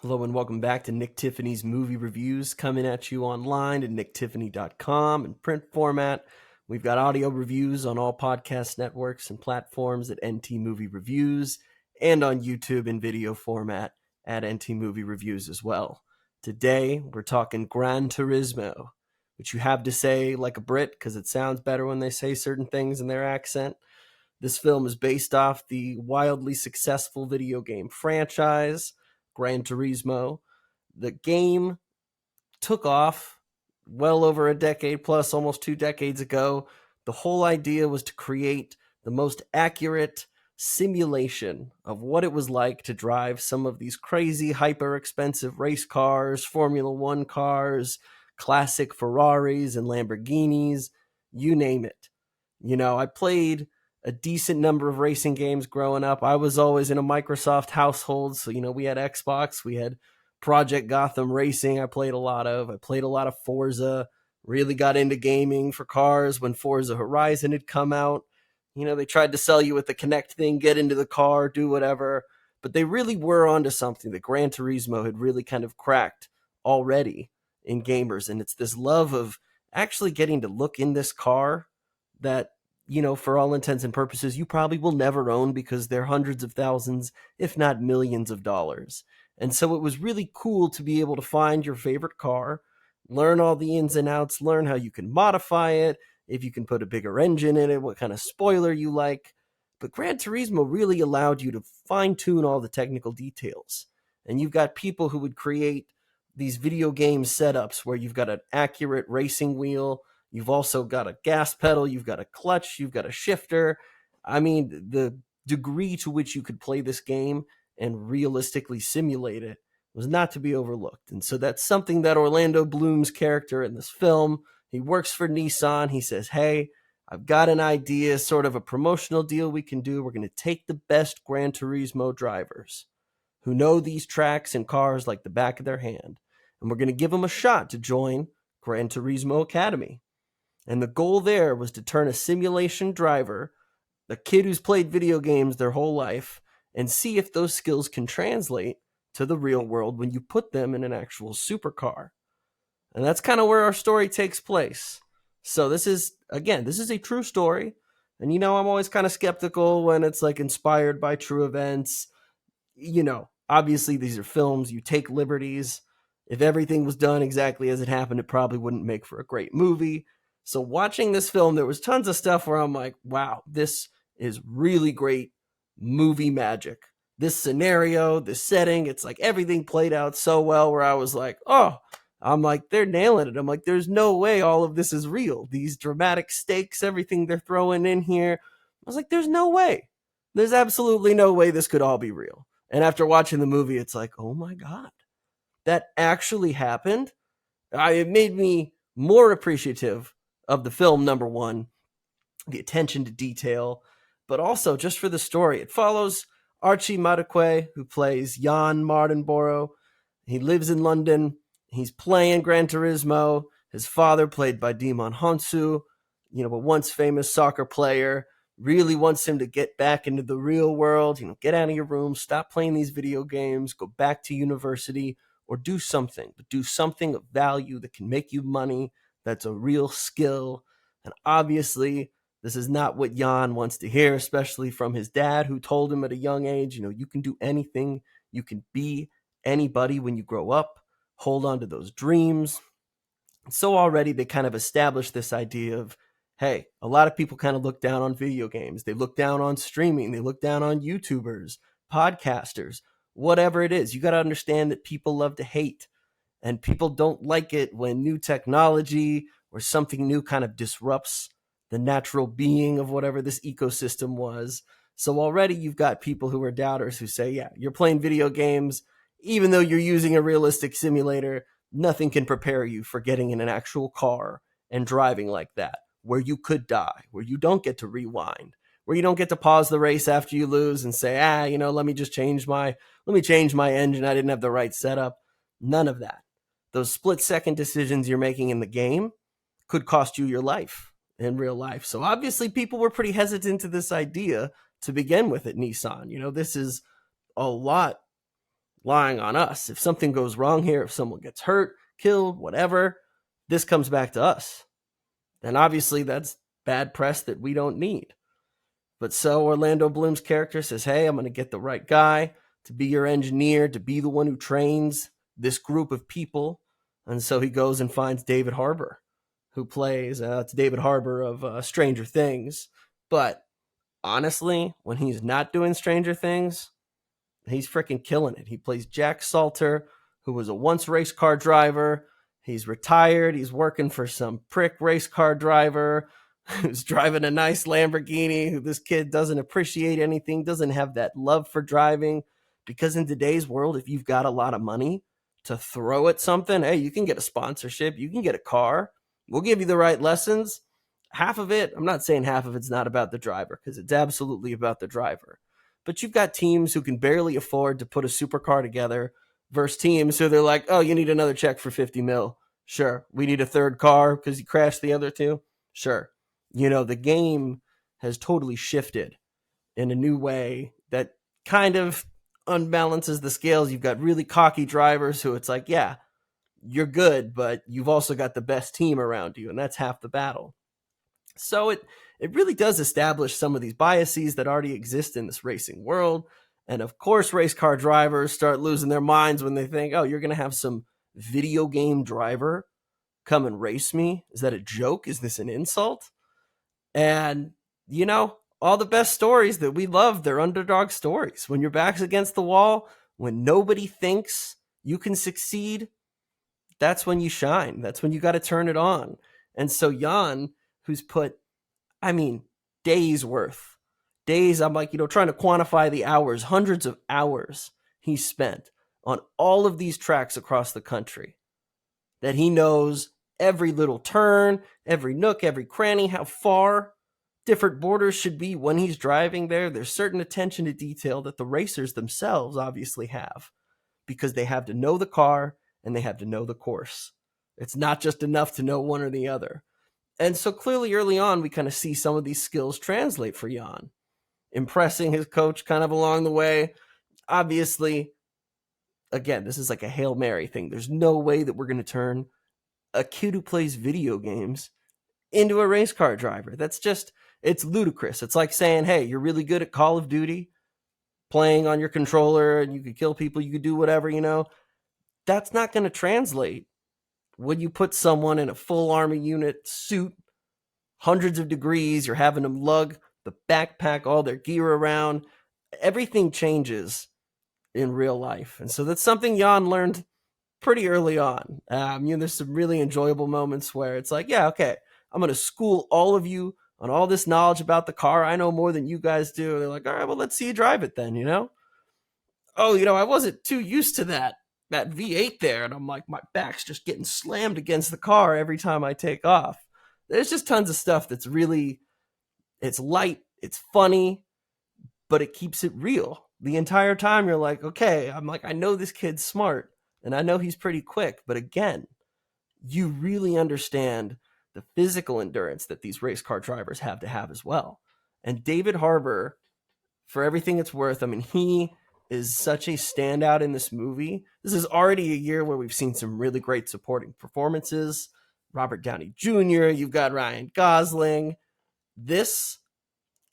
Hello and welcome back to Nick Tiffany's Movie Reviews, coming at you online at nicktiffany.com in print format. We've got audio reviews on all podcast networks and platforms at NT Movie Reviews, and on YouTube in video format at NT Movie Reviews as well. Today, we're talking Gran Turismo, which you have to say like a Brit because it sounds better when they say certain things in their accent. This film is based off the wildly successful video game franchise, Gran Turismo. The game took off well over a decade plus, almost 2 decades ago. The whole idea was to create the most accurate simulation of what it was like to drive some of these crazy, hyper expensive race cars, Formula One cars, classic Ferraris and Lamborghinis, you name it. I played a decent number of racing games growing up. I was always in a Microsoft household. So, we had Xbox, we had Project Gotham Racing. I played a lot of Forza, really got into gaming for cars when Forza Horizon had come out. They tried to sell you with the Kinect thing, get into the car, do whatever. But they really were onto something that Gran Turismo had really kind of cracked already in gamers. And it's this love of actually getting to look in this car that, for all intents and purposes, you probably will never own because they're hundreds of thousands, if not millions of dollars. And so it was really cool to be able to find your favorite car, learn all the ins and outs, learn how you can modify it, if you can put a bigger engine in it, what kind of spoiler you like. But Gran Turismo really allowed you to fine tune all the technical details. And you've got people who would create these video game setups where you've got an accurate racing wheel, you've also got a gas pedal, you've got a clutch, you've got a shifter. I mean, the degree to which you could play this game and realistically simulate it was not to be overlooked. And so that's something that Orlando Bloom's character in this film, he works for Nissan. He says, hey, I've got an idea, sort of a promotional deal we can do. We're going to take the best Gran Turismo drivers who know these tracks and cars like the back of their hand, and we're going to give them a shot to join Gran Turismo Academy. And the goal there was to turn a simulation driver, a kid who's played video games their whole life, and see if those skills can translate to the real world when you put them in an actual supercar. And that's kind of where our story takes place. So this is a true story. And I'm always kind of skeptical when it's like inspired by true events. Obviously these are films, you take liberties. If everything was done exactly as it happened, it probably wouldn't make for a great movie. So watching this film, there was tons of stuff where I'm like, wow, this is really great movie magic. This scenario, this setting, it's like everything played out so well where I was like, I'm like, they're nailing it. I'm like, there's no way all of this is real. These dramatic stakes, everything they're throwing in here. I was like, there's no way. There's absolutely no way this could all be real. And after watching the movie, it's like, oh my God, that actually happened. It made me more appreciative of the film, number one, the attention to detail, but also just for the story. It follows Archie Madekwe, who plays Jan Mardenborough. He lives in London. He's playing Gran Turismo. His father, played by Dimon Honsu, a once famous soccer player, really wants him to get back into the real world, get out of your room, stop playing these video games, go back to university, or do something, but do something of value that can make you money, that's a real skill. And obviously, this is not what Jan wants to hear, especially from his dad, who told him at a young age, you can do anything, you can be anybody when you grow up, hold on to those dreams. So already they kind of established this idea of, hey, a lot of people kind of look down on video games. They look down on streaming. They look down on YouTubers, podcasters, whatever it is. You got to understand that people love to hate, and people don't like it when new technology or something new kind of disrupts the natural being of whatever this ecosystem was. So already you've got people who are doubters who say, yeah, you're playing video games, even though you're using a realistic simulator, nothing can prepare you for getting in an actual car and driving like that, where you could die, where you don't get to rewind, where you don't get to pause the race after you lose and say, let me change my engine. I didn't have the right setup. None of that. Those split-second decisions you're making in the game could cost you your life in real life. So obviously people were pretty hesitant to this idea to begin with at Nissan. This is a lot lying on us. If something goes wrong here, if someone gets hurt, killed, whatever, this comes back to us. And obviously that's bad press that we don't need. But so Orlando Bloom's character says, hey, I'm going to get the right guy to be your engineer, to be the one who trains this group of people. And so he goes and finds David Harbour, who plays, it's David Harbour of Stranger Things. But honestly, when he's not doing Stranger Things, he's freaking killing it. He plays Jack Salter, who was a once race car driver. He's retired. He's working for some prick race car driver who's driving a nice Lamborghini, who this kid doesn't appreciate anything, doesn't have that love for driving. Because in today's world, if you've got a lot of money to throw at something, hey, you can get a sponsorship, you can get a car, we'll give you the right lessons. Half of it, I'm not saying half of it's not about the driver, because it's absolutely about the driver. But you've got teams who can barely afford to put a supercar together versus teams who they're like, oh, you need another check for 50 mil. Sure. We need a third car because you crashed the other two. Sure. The game has totally shifted in a new way that kind of unbalances the scales. You've got really cocky drivers who it's like, yeah, you're good, but you've also got the best team around you, and that's half the battle. So it really does establish some of these biases that already exist in this racing world. And of course, race car drivers start losing their minds when they think, oh, you're going to have some video game driver come and race me? Is that a joke? Is this an insult? And, all the best stories that we love, they're underdog stories. When your back's against the wall, when nobody thinks you can succeed, that's when you shine. That's when you got to turn it on. And so Jan, who's put, days worth. Days, I'm like, trying to quantify the hours, hundreds of hours he spent on all of these tracks across the country, that he knows every little turn, every nook, every cranny, how far different borders should be when he's driving there. There's certain attention to detail that the racers themselves obviously have, because they have to know the car and they have to know the course. It's not just enough to know one or the other. And so clearly early on, we kind of see some of these skills translate for Jan, impressing his coach kind of along the way. Obviously, again, this is like a Hail Mary thing. There's no way that we're going to turn a kid who plays video games into a race car driver. It's ludicrous. It's like saying, hey, you're really good at Call of Duty, playing on your controller, and you could kill people, you could do whatever, That's not going to translate when you put someone in a full army unit suit, hundreds of degrees, you're having them lug the backpack, all their gear around. Everything changes in real life. And so that's something Jan learned pretty early on. There's some really enjoyable moments where it's like, yeah, okay, I'm going to school all of you on all this knowledge about the car. I know more than you guys do. They're like, all right, well, let's see you drive it then, Oh, I wasn't too used to that V8 there. And I'm like, my back's just getting slammed against the car every time I take off. There's just tons of stuff that's really, it's light, it's funny, but it keeps it real. The entire time you're like, okay, I'm like, I know this kid's smart and I know he's pretty quick. But again, you really understand the physical endurance that these race car drivers have to have as well. And David Harbour, for everything it's worth, he is such a standout in this movie. This is already a year where we've seen some really great supporting performances. Robert Downey Jr., you've got Ryan Gosling. This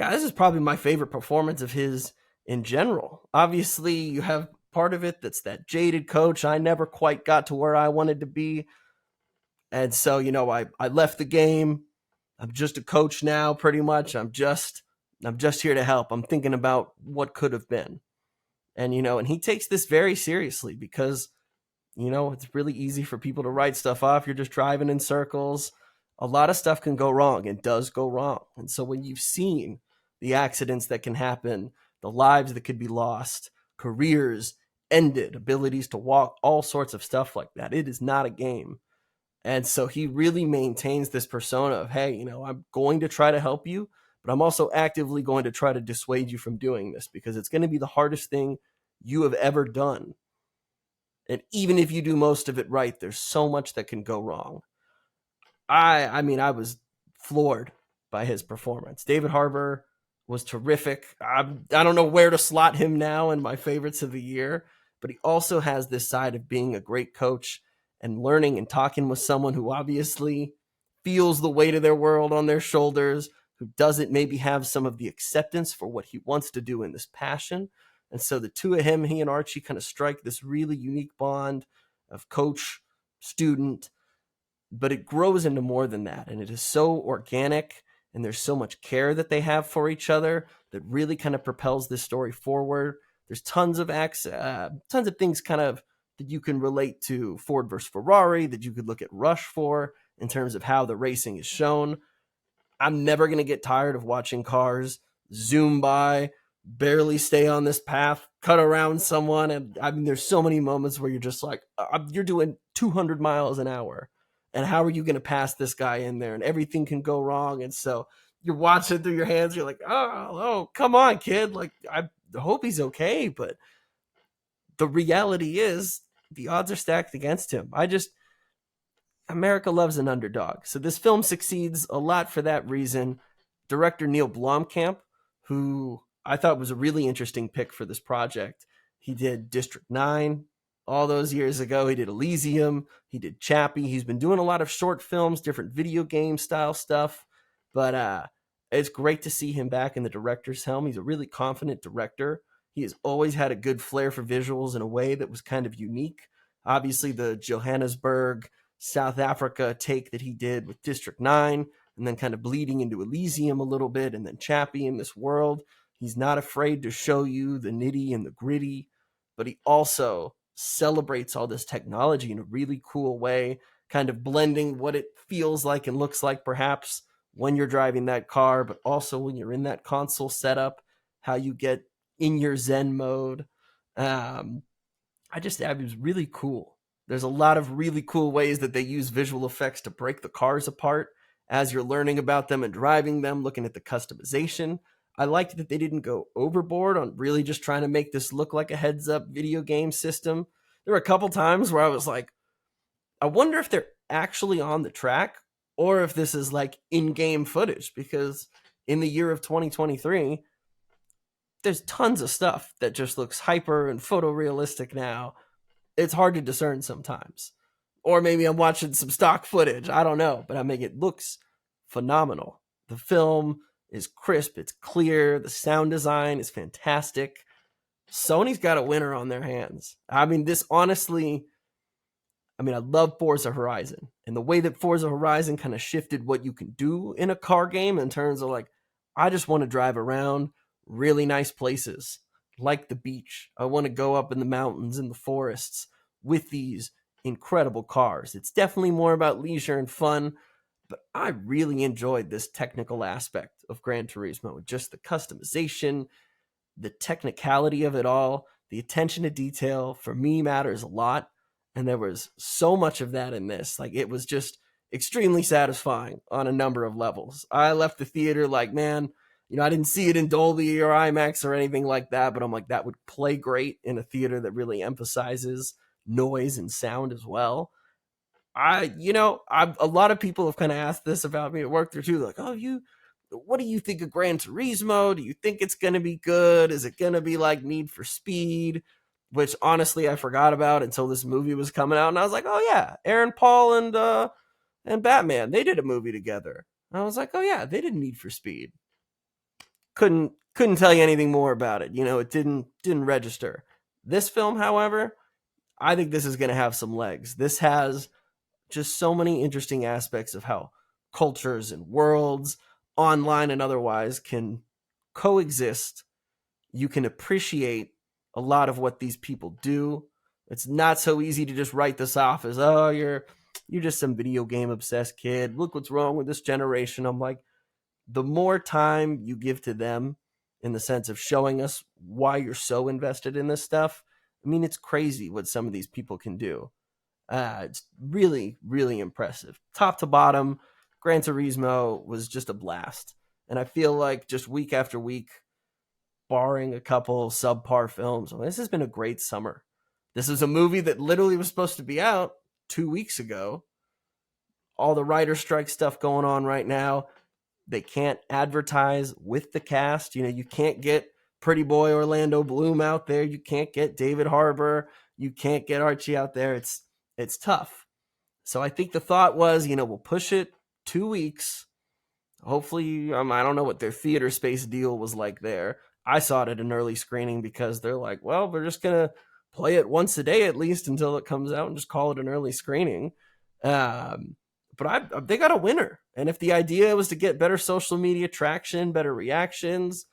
is probably my favorite performance of his in general. Obviously, you have part of it that's that jaded coach. I never quite got to where I wanted to be. And so, I left the game. I'm just a coach now, pretty much. I'm just here to help. I'm thinking about what could have been. And, and he takes this very seriously because, it's really easy for people to write stuff off. You're just driving in circles. A lot of stuff can go wrong and does go wrong. And so when you've seen the accidents that can happen, the lives that could be lost, careers ended, abilities to walk, all sorts of stuff like that, it is not a game. And so he really maintains this persona of, hey, I'm going to try to help you, but I'm also actively going to try to dissuade you from doing this because it's going to be the hardest thing you have ever done. And even if you do most of it right, there's so much that can go wrong. I was floored by his performance. David Harbour was terrific. I don't know where to slot him now in my favorites of the year, but he also has this side of being a great coach and learning and talking with someone who obviously feels the weight of their world on their shoulders, who doesn't maybe have some of the acceptance for what he wants to do in this passion. And so the two of him, he and Archie, kind of strike this really unique bond of coach, student, but it grows into more than that. And it is so organic, and there's so much care that they have for each other that really kind of propels this story forward. There's tons of things kind of that you can relate to Ford versus Ferrari, that you could look at Rush for in terms of how the racing is shown. I'm never going to get tired of watching cars zoom by, barely stay on this path, cut around someone. And I mean, there's so many moments where you're just like, you're doing 200 miles an hour. And how are you going to pass this guy in there? And everything can go wrong. And so you're watching through your hands. You're like, oh, come on, kid. Like, I hope he's okay. But the reality is the odds are stacked against him. America loves an underdog. So this film succeeds a lot for that reason. Director Neil Blomkamp, who I thought was a really interesting pick for this project. He did District 9 all those years ago. He did Elysium. He did Chappie. He's been doing a lot of short films, different video game style stuff. But it's great to see him back in the director's helm. He's a really confident director. He has always had a good flair for visuals in a way that was kind of unique. Obviously, the Johannesburg, South Africa take that he did with District 9, and then kind of bleeding into Elysium a little bit, and then Chappie in this world. He's not afraid to show you the nitty and the gritty, but he also celebrates all this technology in a really cool way, kind of blending what it feels like and looks like perhaps when you're driving that car, but also when you're in that console setup, how you get in your Zen mode. It was really cool. There's a lot of really cool ways that they use visual effects to break the cars apart as you're learning about them and driving them, looking at the customization. I liked that they didn't go overboard on really just trying to make this look like a heads up video game system. There were a couple times where I was like, I wonder if they're actually on the track or if this is like in-game footage, because in the year of 2023, there's tons of stuff that just looks hyper and photorealistic now. It's hard to discern sometimes. Or maybe I'm watching some stock footage. I don't know. But I mean, it looks phenomenal. The film is crisp. It's clear. The sound design is fantastic. Sony's got a winner on their hands. I mean, I love Forza Horizon. And the way that Forza Horizon kind of shifted what you can do in a car game in terms of like, I just want to drive around really nice places like the beach. I want to go up in the mountains and the forests with these incredible cars. It's definitely more about leisure and fun, but I really enjoyed this technical aspect of Gran Turismo, just the customization, the technicality of it all, the attention to detail for me matters a lot. And there was so much of that in this. Like, it was just extremely satisfying on a number of levels. I left the theater like, man, I didn't see it in Dolby or IMAX or anything like that, but I'm like, that would play great in a theater that really emphasizes noise and sound as well. A lot of people have kind of asked this about me at work. They're too like, what do you think of Gran Turismo? Do you think it's going to be good? Is it going to be like Need for Speed? Which honestly, I forgot about until this movie was coming out. And I was like, oh yeah, Aaron Paul and Batman, they did a movie together. And I was like, oh yeah, they did Need for Speed. Couldn't tell you anything more about it. It didn't register. This film, however, I think this is going to have some legs. This has just so many interesting aspects of how cultures and worlds, online and otherwise, can coexist. You can appreciate a lot of what these people do. It's not so easy to just write this off as, oh, you're just some video game obsessed kid. Look what's wrong with this generation. I'm like, the more time you give to them in the sense of showing us why you're so invested in this stuff, I mean, it's crazy what some of these people can do. It's really, really impressive. Top to bottom, Gran Turismo was just a blast. And I feel like just week after week, barring a couple subpar films, this has been a great summer. This is a movie that literally was supposed to be out 2 weeks ago. All the writer strike stuff going on right now. They can't advertise with the cast. You can't get pretty boy Orlando Bloom out there. You can't get David Harbour. You can't get Archie out there. It's tough. So I think the thought was, we'll push it 2 weeks. Hopefully, I don't know what their theater space deal was like there. I saw it at an early screening because they're like, well, we're just going to play it once a day at least until it comes out and just call it an early screening. But they got a winner. And if the idea was to get better social media traction, better reactions,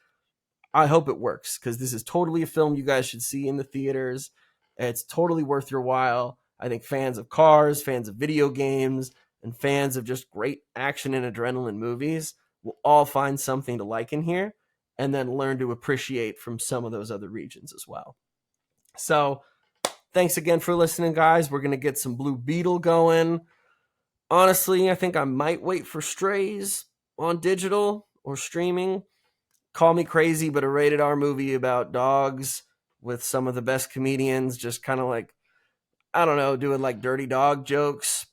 I hope it works, because this is totally a film you guys should see in the theaters. It's totally worth your while. I think fans of cars, fans of video games, and fans of just great action and adrenaline movies will all find something to like in here, and then learn to appreciate from some of those other regions as well. So thanks again for listening, guys. We're going to get some Blue Beetle going. Honestly, I think I might wait for Strays on digital or streaming. Call me crazy, but a rated R movie about dogs with some of the best comedians just kind of like, I don't know, doing like dirty dog jokes.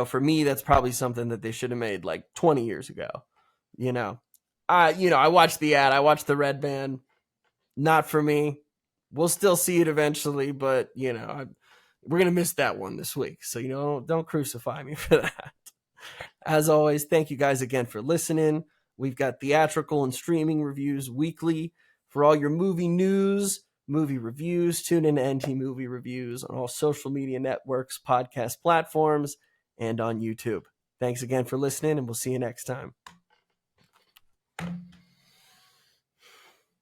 For me, that's probably something that they should have made like 20 years ago. I watched the ad. I watched the Red Band. Not for me. We'll still see it eventually, but we're going to miss that one this week. So, don't crucify me for that. As always, thank you guys again for listening. We've got theatrical and streaming reviews weekly. For all your movie news, movie reviews, tune in to NT Movie Reviews on all social media networks, podcast platforms, and on YouTube. Thanks again for listening, and we'll see you next time.